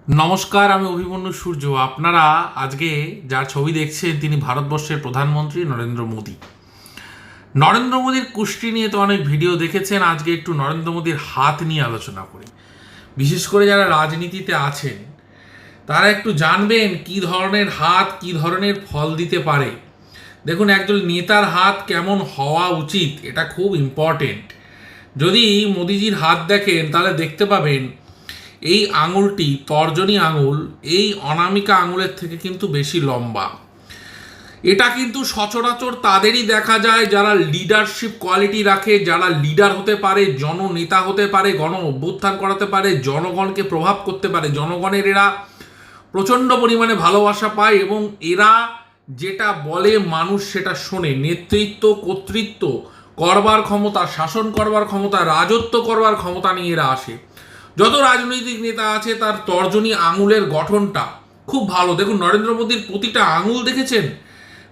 নমস্কার, আমি অভিমন্যু সূর্য। আপনারা আজকে যার ছবি দেখছেন তিনি ভারতবর্ষের প্রধানমন্ত্রী নরেন্দ্র মোদী। নরেন্দ্র মোদীর কুষ্টি নিয়ে তো অনেক ভিডিও দেখেছেন। আজকে একটু নরেন্দ্র মোদীর হাত নিয়ে আলোচনা করি। বিশেষ করে যারা রাজনীতিতে আছেন তারা একটু জানবেন কি ধরনের হাত কি ধরনের ফল দিতে পারে। দেখুন, একজন নেতার হাত কেমন হওয়া উচিত এটা খুব ইম্পর্টেন্ট। যদি মোদিজির হাত দেখেন তাহলে দেখতে পাবেন এই আঙুলটি, তর্জনী আঙুল, এই অনামিকা আঙুলের থেকে কিন্তু বেশি লম্বা। এটা কিন্তু সচরাচর তাদেরই দেখা যায় যারা লিডারশিপ কোয়ালিটি রাখে, যারা লিডার হতে পারে, জননেতা হতে পারে, গণ অভ্যুত্থান করাতে পারে, জনগণকে প্রভাব করতে পারে। জনগণের এরা প্রচণ্ড পরিমাণে ভালোবাসা পায় এবং এরা যেটা বলে মানুষ সেটা শোনে। নেতৃত্ব, কর্তৃত্ব করবার ক্ষমতা, শাসন করবার ক্ষমতা, রাজত্ব করবার ক্ষমতা নিয়ে এরা আসে। যত রাজনৈতিক নেতা আছে তার তর্জনী আঙুলের গঠনটা খুব ভালো। দেখুন, নরেন্দ্র মোদীর প্রতিটা আঙুল দেখেছেন,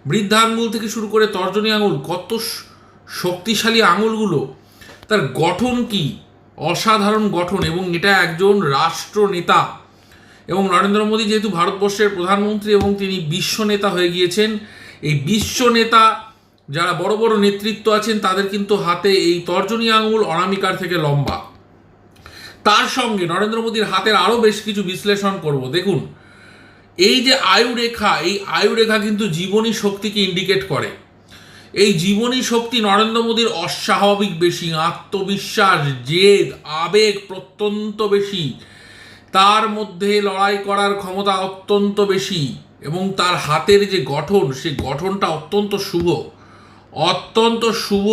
বৃদ্ধা আঙুল থেকে শুরু করে তর্জনী আঙুল, কত শক্তিশালী আঙুলগুলো। তার গঠন কি অসাধারণ গঠন, এবং এটা একজন রাষ্ট্রনেতা। এবং নরেন্দ্র মোদী যেহেতু ভারতবর্ষের প্রধানমন্ত্রী এবং তিনি বিশ্ব নেতা হয়ে গিয়েছেন, এই বিশ্ব নেতা যারা বড় বড় নেতৃত্ব আছেন তাদের কিন্তু হাতে এই তর্জনী আঙুল অনামিকার থেকে লম্বা। তার সঙ্গে নরেন্দ্র মোদীর হাতের আরও বেশ কিছু বিশ্লেষণ করব। দেখুন, এই যে আয়ুরেখা, এই আয়ুরেখা কিন্তু জীবনী শক্তিকে ইন্ডিকেট করে। এই জীবনী শক্তি নরেন্দ্র মোদীর অস্বাভাবিক বেশি। আত্মবিশ্বাস, জেদ, আবেগ প্রত্যন্ত বেশি। তার মধ্যে লড়াই করার ক্ষমতা অত্যন্ত বেশি এবং তার হাতের যে গঠন, সে গঠনটা অত্যন্ত শুভ। অত্যন্ত শুভ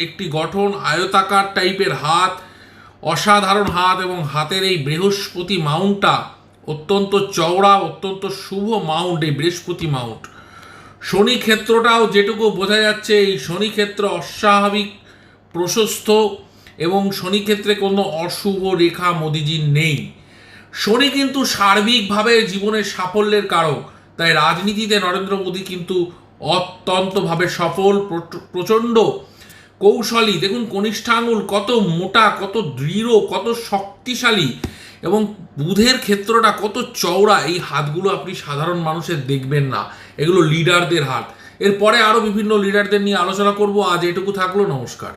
একটি গঠন, আয়তাকার টাইপের হাত, অসাধারণ হাত। এবং হাতের এই বৃহস্পতি মাউন্টটা অত্যন্ত চওড়া, অত্যন্ত শুভ মাউন্ট, এই বৃহস্পতি মাউন্ট। শনি ক্ষেত্রটাও যেটুকু বোঝা যাচ্ছে, এই শনি ক্ষেত্র অস্বাভাবিক প্রশস্ত এবং শনি ক্ষেত্রে কোনো অশুভ রেখা মোদিজির নেই। শনি কিন্তু সার্বিকভাবে জীবনের সাফল্যের কারক। তাই রাজনীতিতে নরেন্দ্র মোদী কিন্তু অত্যন্তভাবে সফল, প্রচণ্ড কৌশলী। দেখুন, কনিষ্ঠ আঙুল কত মোটা, কত দৃঢ়, কত শক্তিশালী, এবং বুধের ক্ষেত্রটা কত চওড়া। এই হাতগুলো আপনি সাধারণ মানুষের দেখবেন না, এগুলো লিডারদের হাত। এরপরে আরও বিভিন্ন লিডারদের নিয়ে আলোচনা করব। আজ এটুকু থাকলো, নমস্কার।